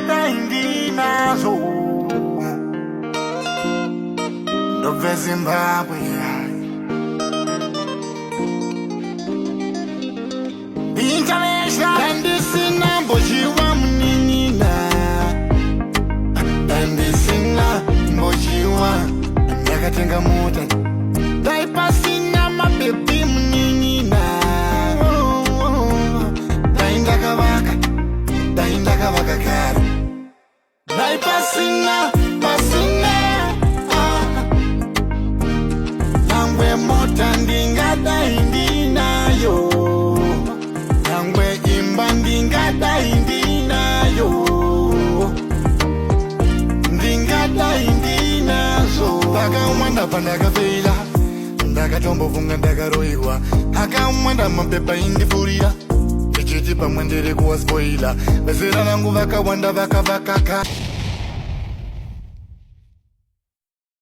ndingadai ndinazvo ndobve Zimbabwe international handisina mbojiwa muninina handisina mbojiwa ndakatenga mota ndaipasina mabebi muninina ndaindakavaka kare ndaipasina nyangwe mota ndingadai ndinayo nyangwe imba ndingadai ndinayo ndingadai ndinazo akaumwa ndabva ndakafeila ndakatombofunga ndakaroiwa akaumwa ndamapepa indifurira ndichiti pamwe ndiri kuwa spoila vezera rangu vakawanda vakavakaka